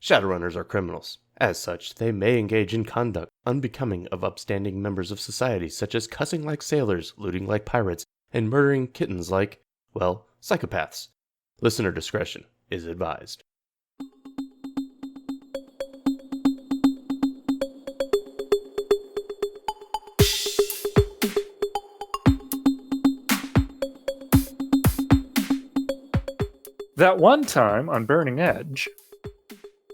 Shadowrunners are criminals. As such, they may engage in conduct unbecoming of upstanding members of society, such as cussing like sailors, looting like pirates, and murdering kittens like, well, psychopaths. Listener discretion is advised. That one time on Burning Edge,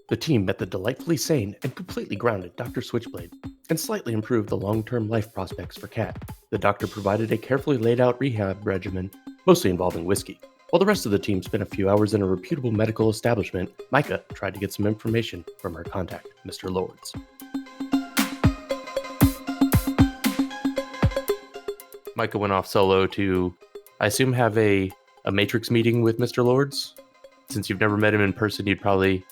The team met the delightfully sane and completely grounded Dr. Switchblade and slightly improved the long-term life prospects for Kat. The doctor provided a carefully laid out rehab regimen, mostly involving whiskey. While the rest of the team spent a few hours in a reputable medical establishment, Micah tried to get some information from her contact, Mr. Lourdes. Micah went off solo to, I assume, have a Matrix meeting with Mr. Lourdes. Since you've never met him in person, you'd probably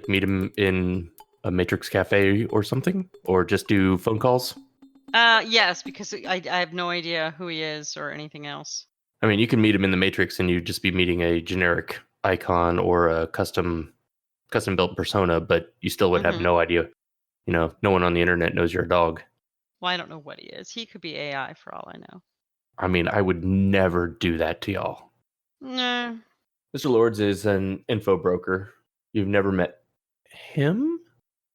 meet him in a Matrix cafe or something, or just do phone calls. Yes, because I have no idea who he is or anything else. I mean, you can meet him in the Matrix, and you'd just be meeting a generic icon or a custom built persona, but you still would have no idea. No one on the internet knows you're a dog. Well, I don't know what he is. He could be AI for all I know. I mean, I would never do that to y'all. Nah. Mr. Lourdes is an info broker. You've never met him?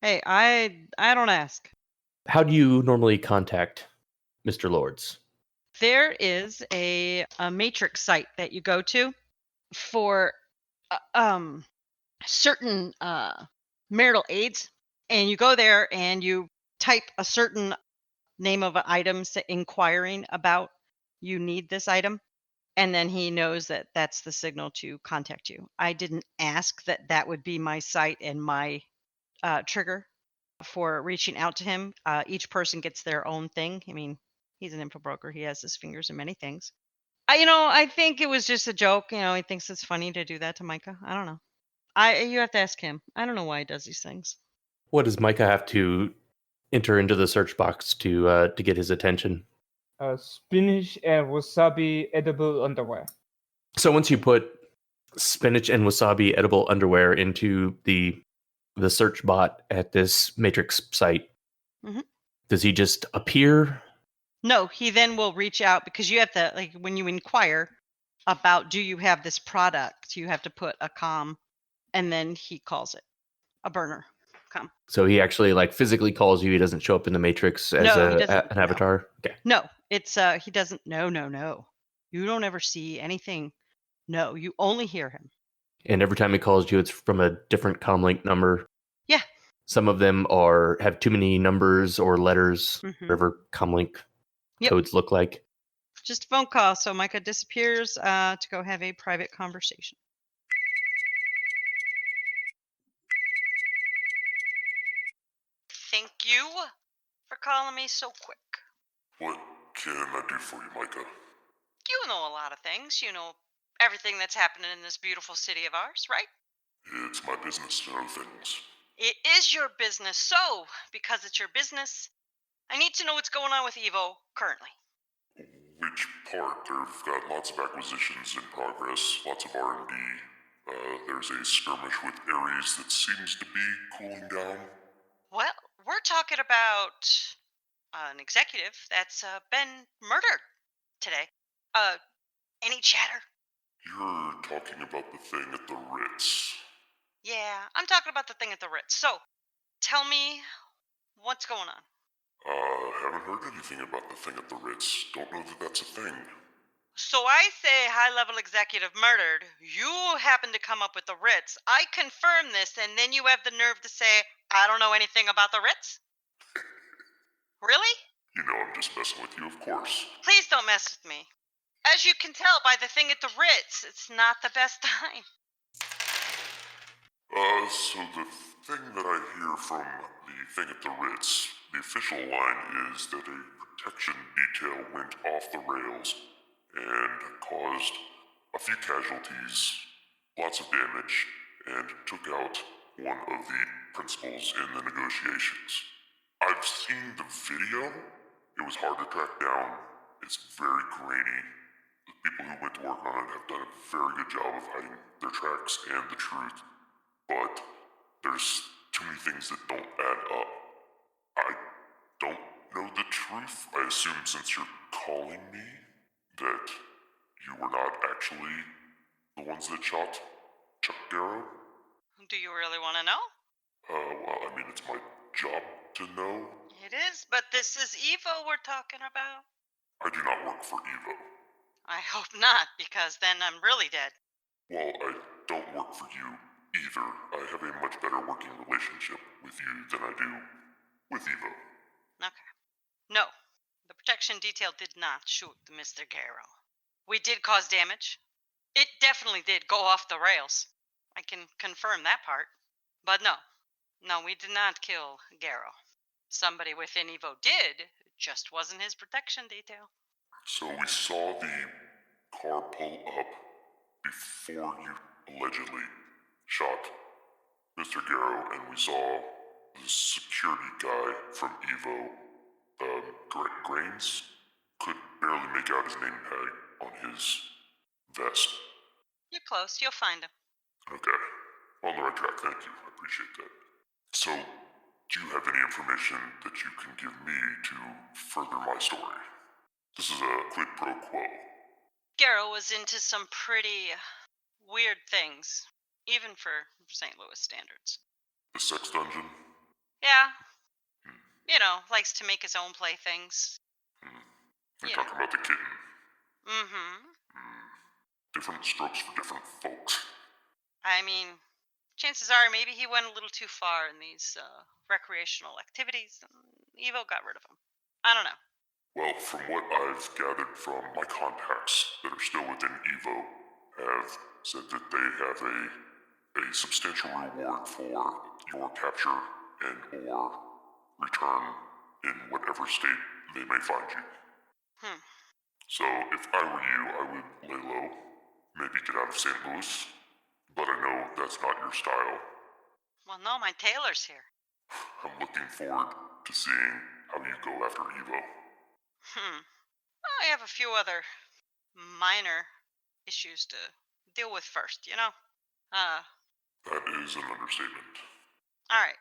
Hey, I don't ask. How do you normally contact Mr. Lourdes? There is a Matrix site that you go to for certain marital aids, and you go there and you type a certain name of an item inquiring about you need this item, and then he knows that that's the signal to contact you. I didn't ask that would be my site and my trigger for reaching out to him. Each person gets their own thing. I mean, he's an info broker. He has his fingers in many things. I think it was just a joke. He thinks it's funny to do that to Micah. I don't know. You have to ask him. I don't know why he does these things. What does Micah have to enter into the search box to get his attention? Spinach and wasabi edible underwear. So once you put spinach and wasabi edible underwear into the search bot at this Matrix site, does he just appear? No, he then will reach out, because you have to, when you inquire about, do you have this product, you have to put a com, and then he calls it a burner com. So he actually physically calls you. He doesn't show up in the Matrix as an avatar. No. Okay. No, it's he doesn't. No. You don't ever see anything. No, you only hear him. And every time he calls you, it's from a different comlink number. Yeah. Some of them have too many numbers or letters, whatever comlink codes look like. Just a phone call. So Micah disappears to go have a private conversation. Thank you for calling me so quick. What can I do for you, Micah? You know a lot of things. You know everything that's happening in this beautiful city of ours, right? It's my business to know things. It is your business. So, because it's your business, I need to know what's going on with Evo currently. Which part? They've got lots of acquisitions in progress, lots of R&D. There's a skirmish with Ares that seems to be cooling down. Well, we're talking about an executive that's been murdered today. Any chatter? You're talking about the thing at the Ritz. Yeah, I'm talking about the thing at the Ritz. So, tell me what's going on. Haven't heard anything about the thing at the Ritz. Don't know that that's a thing. So I say high-level executive murdered. You happen to come up with the Ritz. I confirm this, and then you have the nerve to say, I don't know anything about the Ritz? Really? You know I'm just messing with you, of course. Please don't mess with me. As you can tell by the thing at the Ritz, it's not the best time. So the thing that I hear from the thing at the Ritz, the official line is that a protection detail went off the rails and caused a few casualties, lots of damage, and took out one of the principals in the negotiations. I've seen the video. It was hard to track down. It's very grainy. The people who went to work on it have done a very good job of hiding their tracks and the truth. But There's too many things that don't add up. I don't know the truth. I assume since you're calling me that you were not actually the ones that shot Chuck Darrow. Do you really want to know? Well, I mean, it's my job to know. It is, but this is Evo we're talking about. I do not work for Evo. I hope not, because then I'm really dead. Well, I don't work for you either. I have a much better working relationship with you than I do with Evo. Okay. No, the protection detail did not shoot Mr. Garrow. We did cause damage. It definitely did go off the rails. I can confirm that part. But no, we did not kill Garrow. Somebody within Evo did, it just wasn't his protection detail. So we saw the car pull up before you allegedly shot Mr. Garrow, and we saw the security guy from Evo, Grains, could barely make out his name tag on his vest. You're close, you'll find him. Okay, on the right track, thank you, I appreciate that. So, do you have any information that you can give me to further my story? This is a quid pro quo. Garrow was into some pretty weird things, even for St. Louis standards. The sex dungeon? Yeah. You know, likes to make his own playthings. You're talking about the kitten. Mm-hmm. Different strokes for different folks. I mean, chances are maybe he went a little too far in these recreational activities, and Evo got rid of him. I don't know. Well, from what I've gathered from my contacts that are still within Evo, have said that they have a substantial reward for your capture and or return in whatever state they may find you. So if I were you, I would lay low, maybe get out of St. Louis, but I know that's not your style. Well, no, my tailor's here. I'm looking forward to seeing how you go after Evo. Well, I have a few other minor issues to deal with first, you know? That is an understatement. Alright,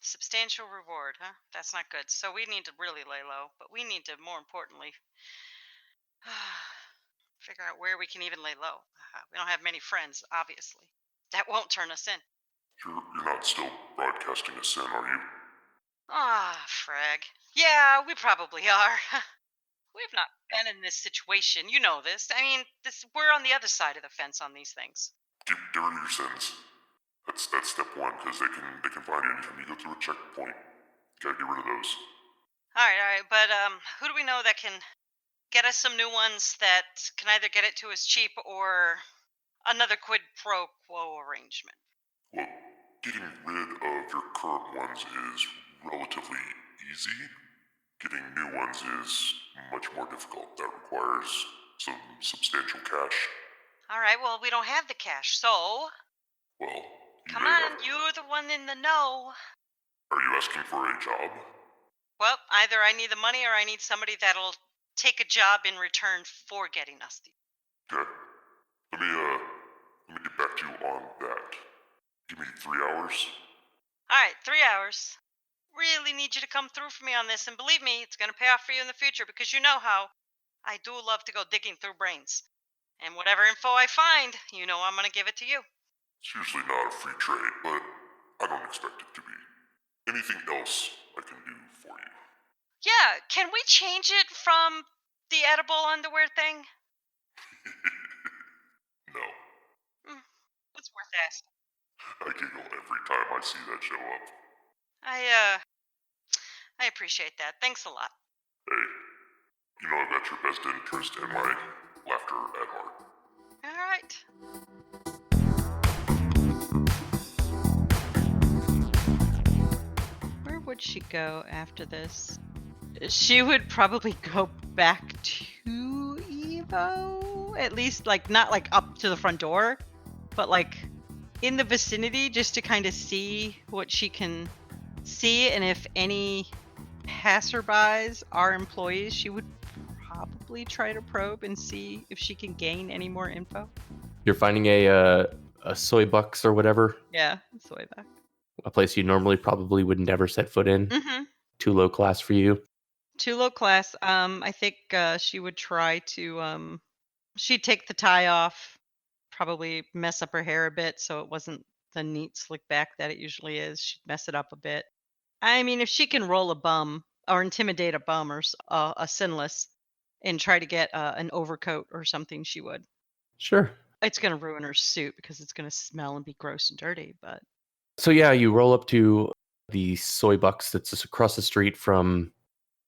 substantial reward, huh? That's not good. So we need to really lay low, but we need to, more importantly, figure out where we can even lay low. We don't have many friends, obviously. That won't turn us in. You're not still broadcasting a sin, are you? Frag. Yeah, we probably are. We've not been in this situation. You know this. I mean, we're on the other side of the fence on these things. Get rid of your sins. That's step one, because they can find you anytime you go through a checkpoint. You gotta get rid of those. Alright, but who do we know that can get us some new ones that can either get it to us cheap or another quid pro quo arrangement? Well, getting rid of your current ones is relatively easy. Getting new ones is much more difficult. That requires some substantial cash. Alright, well, we don't have the cash, so... Well, Come on, you're the one in the know. Are you asking for a job? Well, either I need the money or I need somebody that'll take a job in return for getting us the... Okay. Let me get back to you on that. Give me 3 hours. Alright, 3 hours. Really need you to come through for me on this, and believe me, it's gonna pay off for you in the future, because you know how I do love to go digging through brains. And whatever info I find, you know I'm gonna give it to you. It's usually not a free trade, but I don't expect it to be. Anything else I can do for you? Yeah, can we change it from the edible underwear thing? No. It's worth asking. I giggle every time I see that show up. I appreciate that. Thanks a lot. Hey, you know I've got your best interest and my laughter at heart. Alright. Where would she go after this? She would probably go back to Evo. At least, like, not like up to the front door, but like in the vicinity, just to kind of see what she can see, and if any passerbys are employees, she would probably try to probe and see if she can gain any more info. You're finding a a soy bucks or whatever, Yeah, that's the way back. a place you normally probably would never set foot in. Mm-hmm. Too low class for you. Too low class. I think she would try to she'd take the tie off, probably mess up her hair a bit so it wasn't the neat slick back that it usually is. She'd mess it up a bit. I mean, if she can roll a bum or intimidate a bum or a sinless and try to get an overcoat or something, she would. Sure. It's going to ruin her suit because it's going to smell and be gross and dirty, but So yeah, you roll up to the soy bucks that's just across the street from.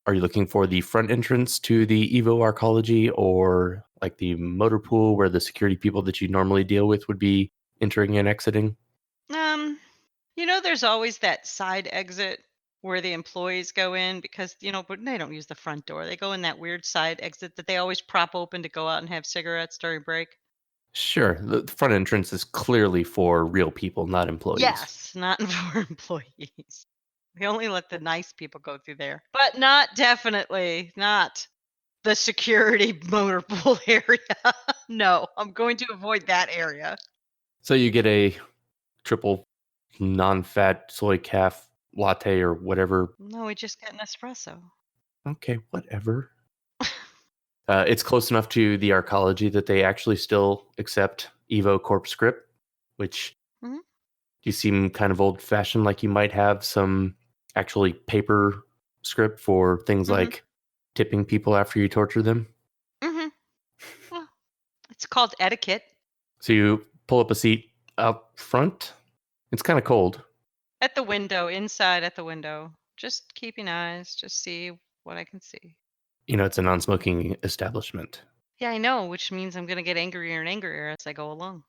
Are you looking for the front entrance to the Evo Arcology, or like the motor pool where the security people that you normally deal with would be entering and exiting? there's always that side exit where the employees go in because, but they don't use the front door. They go in that weird side exit that they always prop open to go out and have cigarettes during break. Sure. The front entrance is clearly for real people, not employees. Yes, not for employees. We only let the nice people go through there, but definitely not the security motor pool area. No, I'm going to avoid that area. So you get a triple non-fat soy calf latte or whatever. No, we just got an espresso. Okay, whatever. It's close enough to the Arcology that they actually still accept Evo Corp script, which Mhm. you seem kind of old-fashioned, like you might have some actually paper script for things Mhm. like tipping people after you torture them. Mm-hmm. Well, it's called etiquette. So you pull up a seat out front. It's kind of cold. At the window, inside at the window. Just keeping eyes, just see what I can see. It's a non-smoking establishment. Yeah, I know, which means I'm going to get angrier and angrier as I go along.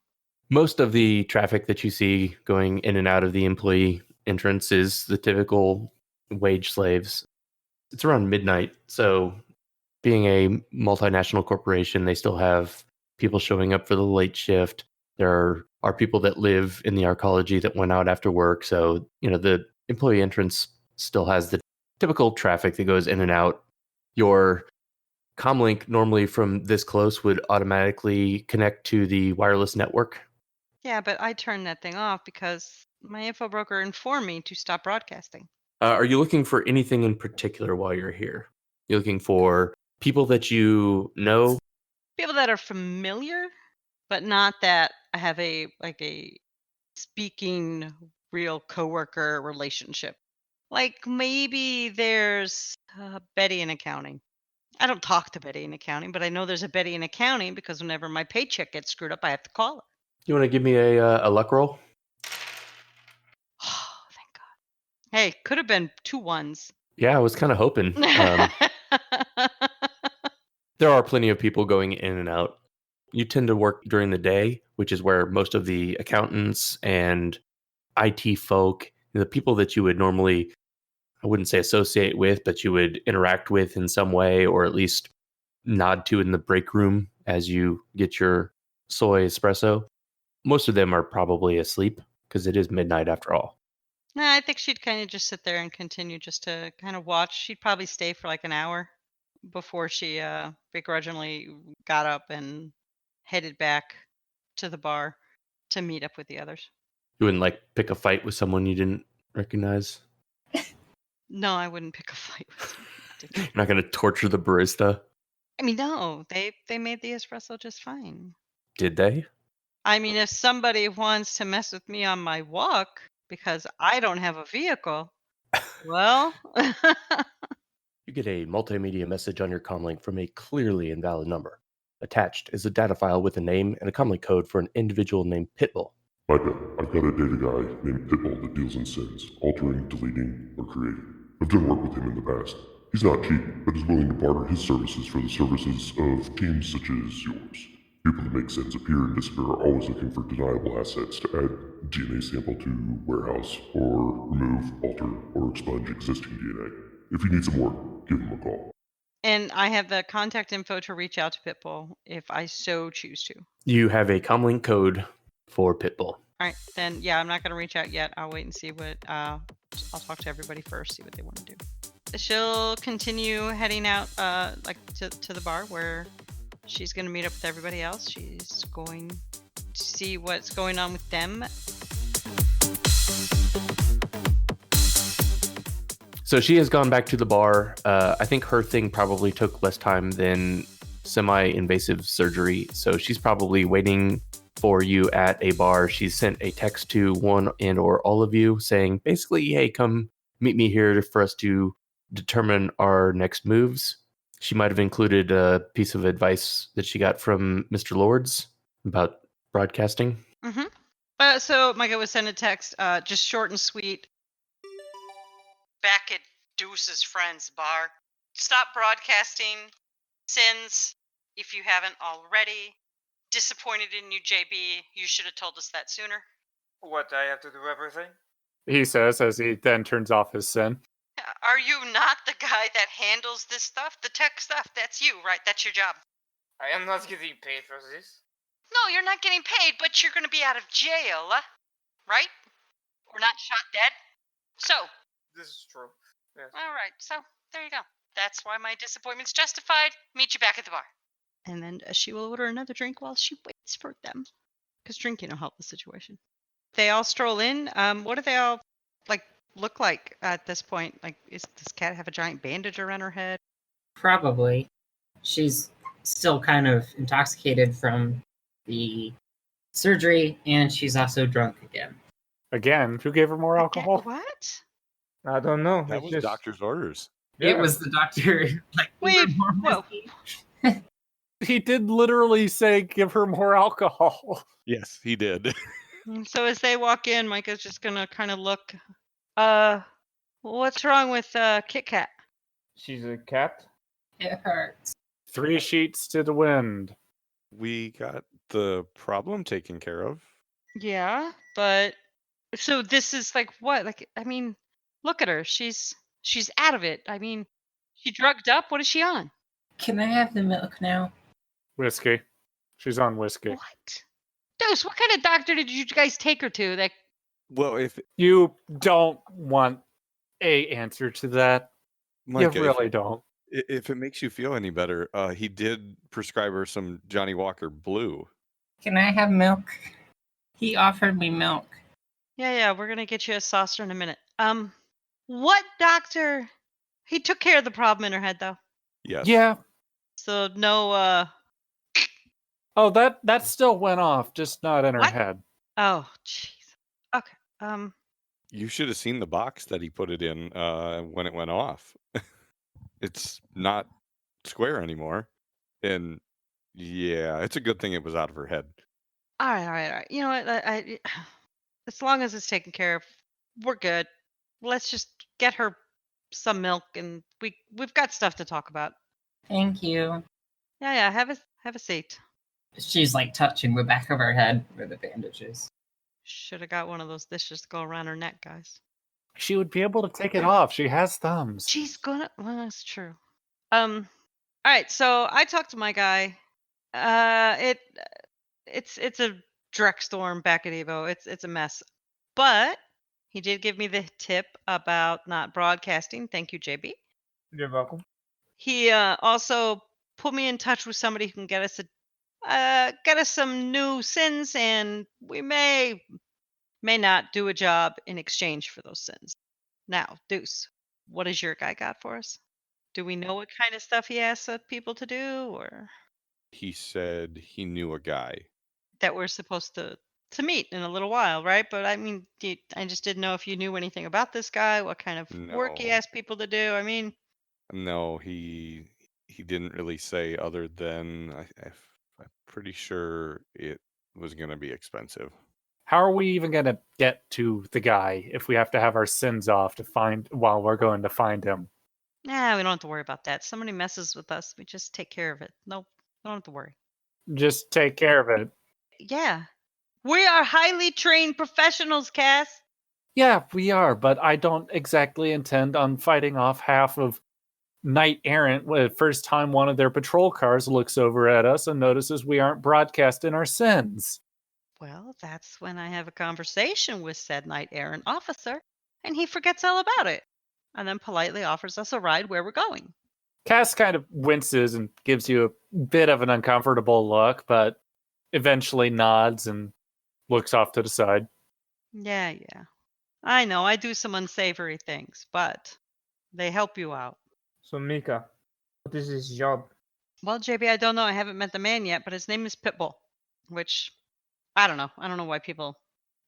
Most of the traffic that you see going in and out of the employee entrance is the typical wage slaves. It's around midnight, so being a multinational corporation, they still have people showing up for the late shift. There are people that live in the Arcology that went out after work, so the employee entrance still has the typical traffic that goes in and out. Your comlink normally from this close would automatically connect to the wireless network. Yeah, but I turned that thing off because my info broker informed me to stop broadcasting. Are you looking for anything in particular while you're here? You're looking for people that you know? People that are familiar, but not that I have a speaking real coworker relationship. Like maybe there's Betty in accounting. I don't talk to Betty in accounting, but I know there's a Betty in accounting because whenever my paycheck gets screwed up, I have to call her. You want to give me a luck roll? Oh, thank God. Hey, could have been 2 ones. Yeah, I was kind of hoping. There are plenty of people going in and out. You tend to work during the day, which is where most of the accountants and IT folk, the people that you would normally, I wouldn't say associate with, but you would interact with in some way, or at least nod to in the break room as you get your soy espresso. Most of them are probably asleep because it is midnight after all. Nah, I think she'd kind of just sit there and continue just to kind of watch. She'd probably stay for like an hour before she begrudgingly got up and headed back to the bar to meet up with the others. You wouldn't like pick a fight with someone you didn't recognize? No, I wouldn't pick a fight with You're not going to torture the barista? I mean, no, they made the espresso just fine. Did they? I mean, if somebody wants to mess with me on my walk because I don't have a vehicle, well, You get a multimedia message on your comlink from a clearly invalid number. Attached is a data file with a name and a comlink code for an individual named Pitbull. Micah, I've got a data guy named Pitbull that deals in sins, altering, deleting, or creating. I've done work with him in the past. He's not cheap, but is willing to barter his services for the services of teams such as yours. People that make sins appear and disappear are always looking for deniable assets to add DNA sample to warehouse, or remove, alter, or expunge existing DNA. If you need some work, give him a call. and I have the contact info to reach out to Pitbull if I so choose to. You have a comlink code for Pitbull. All right, then yeah, I'm not going to reach out yet. I'll wait and see what. I'll talk to everybody first, see what they want to do. She'll continue heading out, to the bar where she's going to meet up with everybody else. She's going see what's going on with them. So she has gone back to the bar. I think her thing probably took less time than semi-invasive surgery. So she's probably waiting for you at a bar. She's sent a text to one and or all of you saying basically, hey, come meet me here for us to determine our next moves. She might have included a piece of advice that she got from Mr. Lourdes about broadcasting. Mm-hmm. So Micah was sent a text, just short and sweet. Back at Deuce's friend's bar. Stop broadcasting sins if you haven't already. Disappointed in you, JB. You should have told us that sooner. What, I have to do everything? He says as he then turns off his sin. Are you not the guy that handles this stuff? The tech stuff? That's you, right? That's your job. I am not getting paid for this. No, you're not getting paid, but you're going to be out of jail, right? Or not shot dead. So, This is true. Yes. all right. So, there you go. That's why my disappointment's justified. Meet you back at the bar. And then she will order another drink while she waits for them. Because drinking will help the situation. They all stroll in. What do they all look like at this point? Like, does Cat have a giant bandage around her head? Probably. She's still kind of intoxicated from the surgery, and she's also drunk again. Again, who gave her more alcohol? What? I don't know. That it's was just... doctor's orders. It was the doctor. Like, Wait, "Give her more whoa. whiskey." He did literally say give her more alcohol. Yes, he did. So as they walk in, Micah's just gonna kind of look. What's wrong with Kit Kat? She's a cat. It hurts. 3 sheets to the wind. We got the problem taken care of. Yeah, but so this is like what? Like, I mean, look at her. She's out of it. I mean, she drugged up. What is she on? Can I have the milk now? Whiskey. She's on whiskey. What? Dose, what kind of doctor did you guys take her to? That Well, if You don't want a answer to that. Micah, You really don't. if it makes you feel any better, he did prescribe her some Johnny Walker Blue. Can I have milk? He offered me milk. Yeah, we're gonna get you a saucer in a minute. What doctor? He took care of the problem in her head, though. Yes. Yeah. So no. Oh, that still went off, just not in her What? head. Oh, jeez. Okay. You should have seen the box that he put it in when it went off. It's not square anymore. And yeah, it's a good thing it was out of her head. All right. You know what? As long as it's taken care of, we're good. Let's just get her some milk, and we've got stuff to talk about. Thank you. Yeah. Have a seat. She's like touching the back of her head where the bandage is. Should have got one of those dishes to go around her neck, guys. She would be able to take it off. She has thumbs. She's gonna. Well, that's true. All right. So I talked to my guy. It's a direct storm back at Evo. It's a mess. But he did give me the tip about not broadcasting. Thank you, JB. You're welcome. He also put me in touch with somebody who can get us some new sins, and we may not do a job in exchange for those sins. Now, Deuce, what has your guy got for us? Do we know what kind of stuff he asks people to do, or He said he knew a guy. that we're supposed to meet in a little while, right? But I mean, I just didn't know if you knew anything about this guy, what kind of work he No. asked people to do. I mean, No, he didn't really say other than I'm pretty sure it was going to be expensive. How are we even going to get to the guy if we have to have our sins off to find while we're going to find him? nah, we don't have to worry about that. Somebody messes with us, we just take care of it. Nope, don't have to worry. Just take care of it. Yeah. We are highly trained professionals, Cass. Yeah, we are, but I don't exactly intend on fighting off half of Knight Errant the first time one of their patrol cars looks over at us and notices we aren't broadcasting our sins. Well, that's when I have a conversation with said Knight Errant officer, and he forgets all about it, and then politely offers us a ride where we're going. Cass kind of winces and gives you a bit of an uncomfortable look, but eventually nods and looks off to the side. Yeah. I know I do some unsavory things, but they help you out. So Micah, what is his job? Well, JB, I don't know. I haven't met the man yet, but his name is Pitbull, which I don't know. I don't know why people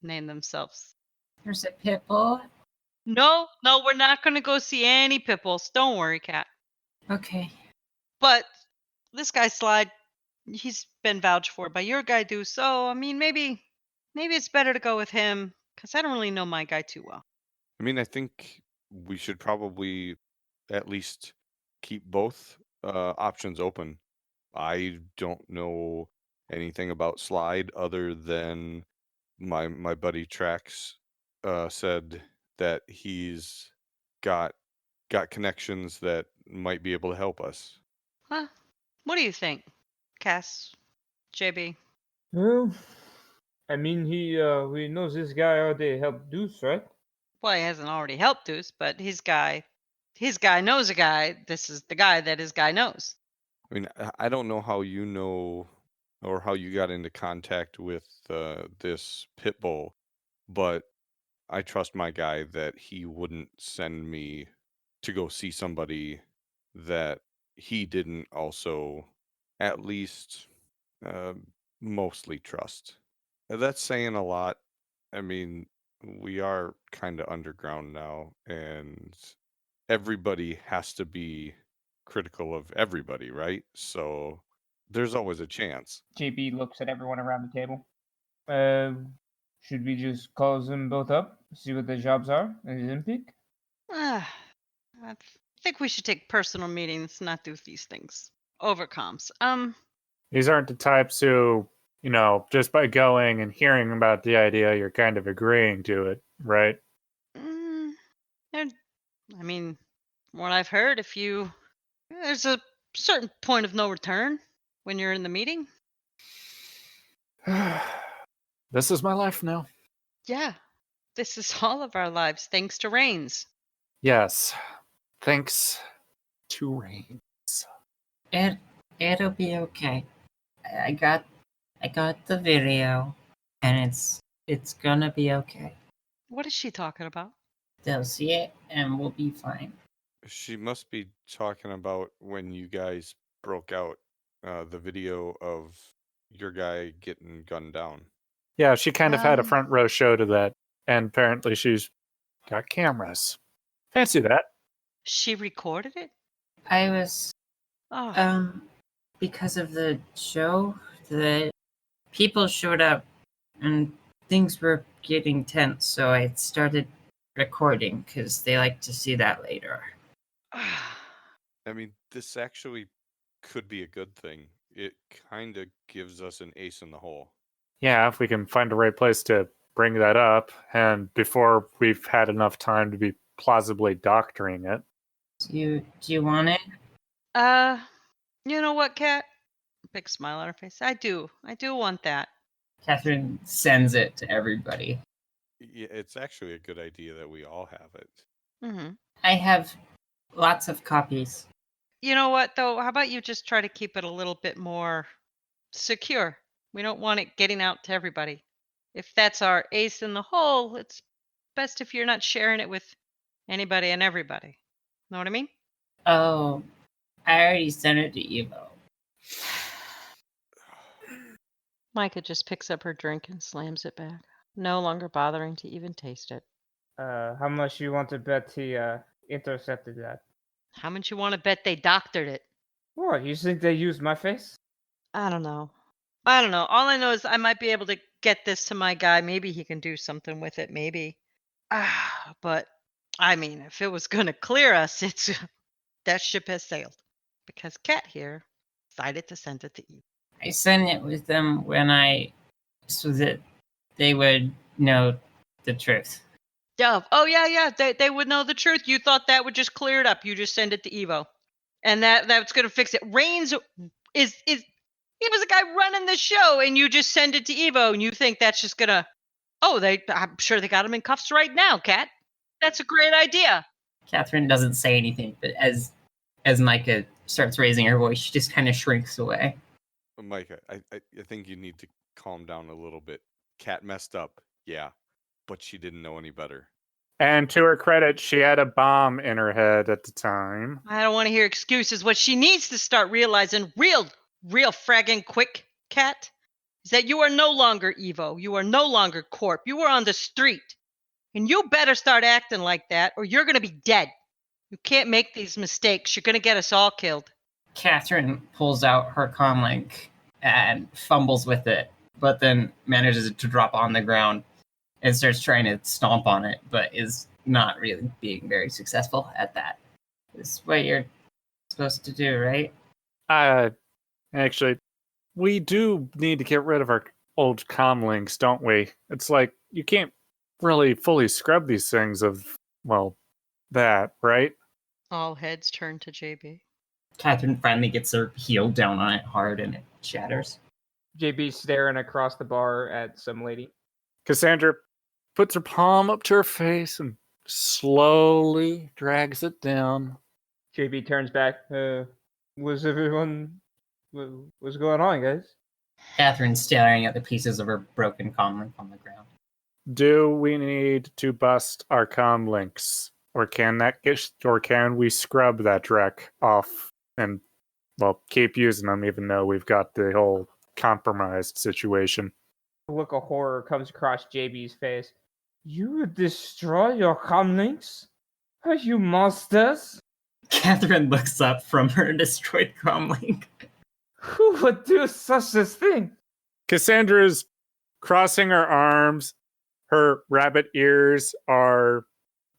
name themselves. There's a pit bull. No, we're not going to go see any Pitbulls. Don't worry, Cat. Okay. But this guy Slide, he's been vouched for by your guy, Do. So, I mean, maybe it's better to go with him because I don't really know my guy too well. I mean, I think we should probably at least keep both options open. I don't know anything about Slide other than my buddy Trax said that he's got connections that might be able to help us. Huh? What do you think, Cass, JB? Well, I mean, he knows this guy already helped Deuce, right? Well, he hasn't already helped Deuce, but his guy knows a guy. This is the guy that his guy knows. I mean, I don't know how you know or how you got into contact with this pit bull, but I trust my guy that he wouldn't send me to go see somebody that he didn't also at least mostly trust. That's saying a lot. I mean, we are kind of underground now, and everybody has to be critical of everybody, right? So there's always a chance. JB looks at everyone around the table. Should we just call them both up, see what their jobs are, and then pick? I think we should take personal meetings, not do these things over comms. These aren't the types who, just by going and hearing about the idea, you're kind of agreeing to it, right? I mean, what I've heard, there's a certain point of no return when you're in the meeting. This is my life now. Yeah, this is all of our lives, thanks to Reigns. Yes, thanks to Reigns. It'll be okay. I got the video, and it's gonna be okay. What is she talking about? They'll see it, and we'll be fine. She must be talking about when you guys broke out the video of your guy getting gunned down. Yeah, she kind of had a front row show to that, and apparently she's got cameras. Fancy that. She recorded it? I was because of the show, the people showed up and things were getting tense, so I started recording because they like to see that later. I mean, this actually could be a good thing. It kind of gives us an ace in the hole. Yeah, if we can find the right place to bring that up, and before we've had enough time to be plausibly doctoring it. Do you want it? You know what, Kat? Big smile on her face. I do want that. Catherine sends it to everybody. Yeah, it's actually a good idea that we all have it. Mm-hmm. I have lots of copies. You know what, though? How about you just try to keep it a little bit more secure? We don't want it getting out to everybody. If that's our ace in the hole, it's best if you're not sharing it with anybody and everybody. Know what I mean? Oh, I already sent it to Evo. Micah just picks up her drink and slams it back, no longer bothering to even taste it. How much you want to bet he intercepted that? How much you want to bet they doctored it? What, you think they used my face? I don't know. All I know is I might be able to get this to my guy. Maybe he can do something with it. Maybe. But I mean, if it was going to clear us, that ship has sailed. Because Kat here decided to send it to Eve. I sent it with them so that they would know the truth. Oh yeah. They would know the truth. You thought that would just clear it up. You just send it to Evo, and that's gonna fix it. Reigns is he was a guy running the show, and you just send it to Evo, and you think that's just gonna? I'm sure they got him in cuffs right now, Kat. That's a great idea. Catherine doesn't say anything, but as Micah starts raising her voice, she just kind of shrinks away. Micah, I think you need to calm down a little bit. Cat messed up, yeah, but she didn't know any better. And to her credit, she had a bomb in her head at the time. I don't want to hear excuses. What she needs to start realizing real fragging quick, Cat, is that you are no longer Evo. You are no longer Corp. You are on the street. And you better start acting like that or you're going to be dead. You can't make these mistakes. You're going to get us all killed. Catherine pulls out her comlink and fumbles with it, but then manages to drop on the ground and starts trying to stomp on it, but is not really being very successful at that. This is what you're supposed to do, right? Actually, we do need to get rid of our old comlinks, don't we? It's like, you can't really fully scrub these things of, well, that, right? All heads turn to JB. Catherine finally gets her heel down on it hard and it shatters. JB staring across the bar at some lady. Cassandra puts her palm up to her face and slowly drags it down. JB turns back. What's going on, guys? Catherine's staring at the pieces of her broken comlink on the ground. Do we need to bust our comlinks? Or can we scrub that Drek off and, well, keep using them even though we've got the whole compromised situation? A look of horror comes across JB's face. You would destroy your comlinks? Are you monsters? Catherine looks up from her destroyed comlink. Who would do such a thing? Cassandra's crossing her arms. Her rabbit ears are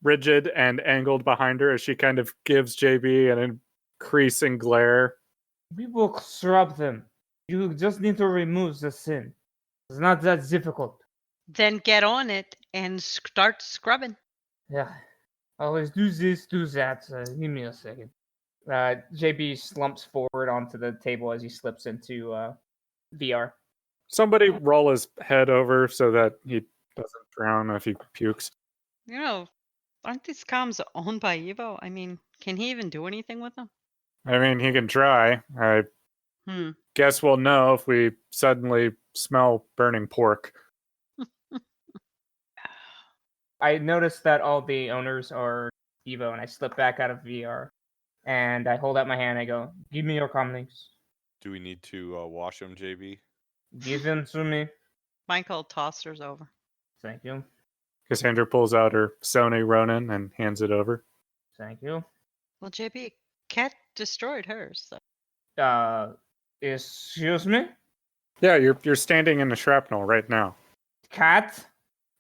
rigid and angled behind her as she kind of gives JB an increasing glare. We will scrub them. You just need to remove the sin. It's not that difficult. Then get on it and start scrubbing. Yeah. Always do this, do that. Give me a second. JB slumps forward onto the table as he slips into VR. Somebody roll his head over so that he doesn't drown if he pukes. You know, aren't these comms owned by Evo? I mean, can he even do anything with them? I mean, he can try. I guess we'll know if we suddenly smell burning pork. I noticed that all the owners are Evo, and I slip back out of VR. And I hold out my hand. I go, give me your comlinks. Do we need to wash them, JB? Give them to me. Michael tossed hers over. Thank you. Cassandra pulls out her Sony Ronin and hands it over. Thank you. Well, JB, Cat destroyed hers. So. Excuse me? Yeah, you're standing in the shrapnel right now. Cat?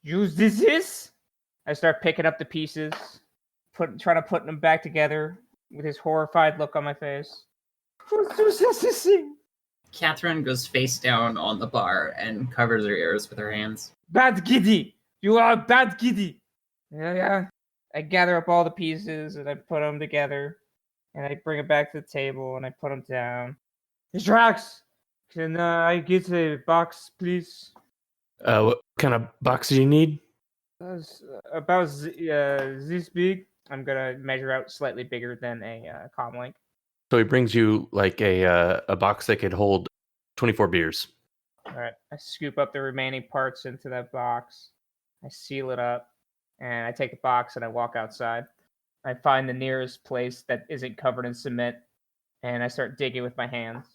Use this? I start picking up the pieces, trying to put them back together with his horrified look on my face. Who's this thing? Catherine goes face down on the bar and covers her ears with her hands. Bad giddy! You are a bad giddy! Yeah. I gather up all the pieces and I put them together. And I bring it back to the table and I put them down. Drax! Can I get a box, please? What kind of box do you need? About this big. I'm gonna measure out slightly bigger than a comlink. So he brings you like a box that could hold 24 beers. All right. I scoop up the remaining parts into that box. I seal it up, and I take the box and I walk outside. I find the nearest place that isn't covered in cement, and I start digging with my hands.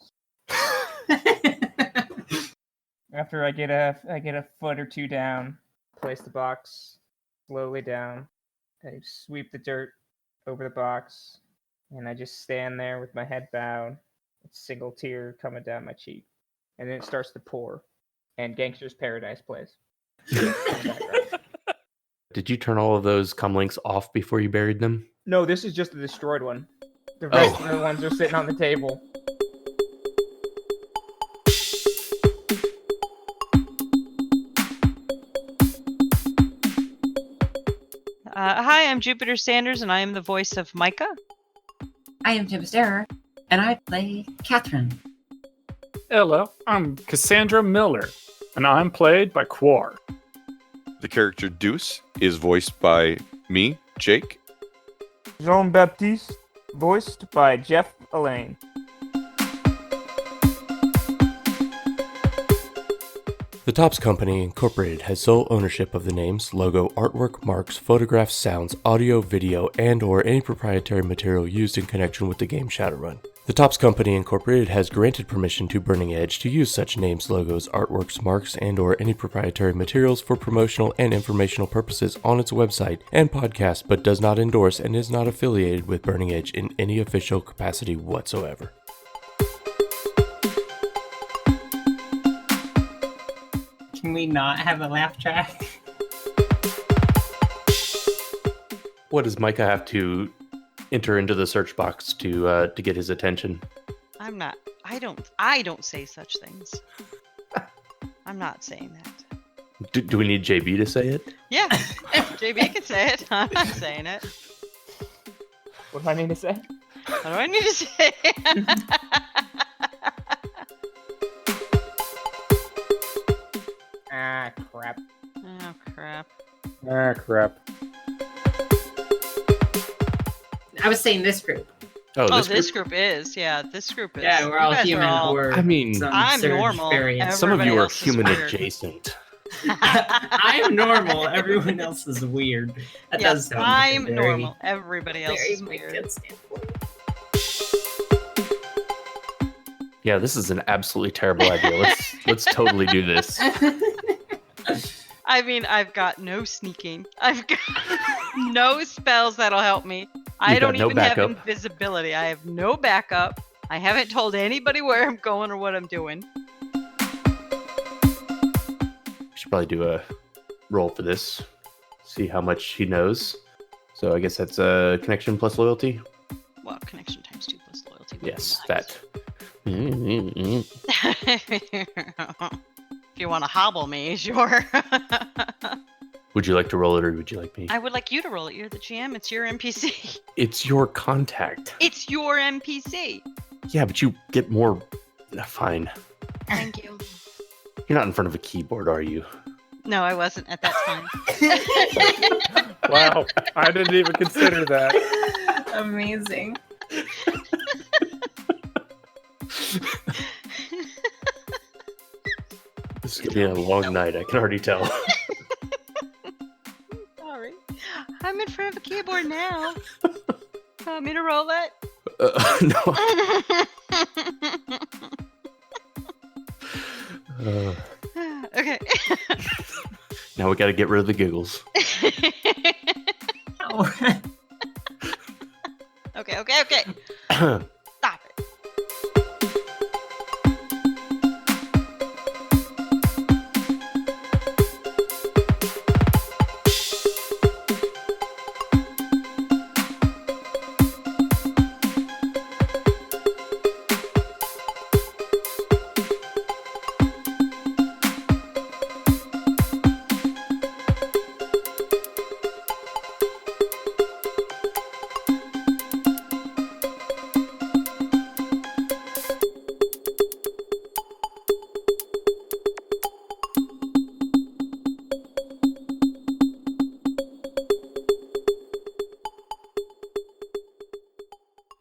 After I get a foot or two down, place the box slowly down. I sweep the dirt over the box, and I just stand there with my head bowed, a single tear coming down my cheek. And then it starts to pour, and Gangster's Paradise plays. Did you turn all of those comlinks off before you buried them? No, this is just a destroyed one. The rest of the ones are sitting on the table. Hi, I'm Jupiter Sanders, and I am the voice of Micah. I am Tim Starer, and I play Catherine. Hello, I'm Cassandra Miller, and I'm played by Quar. The character Deuce is voiced by me, Jake. Jean-Baptiste, voiced by Jeff Elaine. The Topps Company Incorporated has sole ownership of the names, logo, artwork, marks, photographs, sounds, audio, video, and/or any proprietary material used in connection with the game Shadowrun. The Topps Company Incorporated has granted permission to Burning Edge to use such names, logos, artworks, marks, and/or any proprietary materials for promotional and informational purposes on its website and podcast, but does not endorse and is not affiliated with Burning Edge in any official capacity whatsoever. Can we not have a laugh track? What does Micah have to enter into the search box to get his attention? I don't say such things. I'm not saying that. Do we need JB to say it? Yeah, JB can say it. I'm not saying it. What do I need to say? What do I need to say? Ah, crap. Oh, crap. Ah, crap. I was saying this group. Oh, this group is. Yeah, this group is. Yeah, we're You all guys are human. all- Or I mean, some I'm surge normal. variant. some of you everybody are else is human weird. adjacent. I'm normal. Everyone else is weird. That does Yes, sound I'm very, normal. Everybody else very is weird. Micah standpoint. Yeah, this is an absolutely terrible idea. Let's totally do this. I mean, I've got no sneaking. I've got no spells that'll help me. I You've got don't no even have backup. invisibility. I have no backup. I haven't told anybody where I'm going or what I'm doing. We should probably do a roll for this. See how much he knows. So I guess that's a connection plus loyalty. Well, connection times 2 plus loyalty. would be Yes, nice. that. If you want to hobble me, sure. Would you like to roll it or would you like me? I would like you to roll it. You're the GM. It's your NPC. It's your contact. It's your NPC. Yeah, but you get more. Fine. Thank you. You're not in front of a keyboard, are you? No, I wasn't at that time. Wow, I didn't even consider that. Amazing. This is gonna be a long night. I can already tell. Sorry. I'm in front of a keyboard now. Want me to roll it? No. Okay. Now we got to get rid of the giggles. Oh. Okay.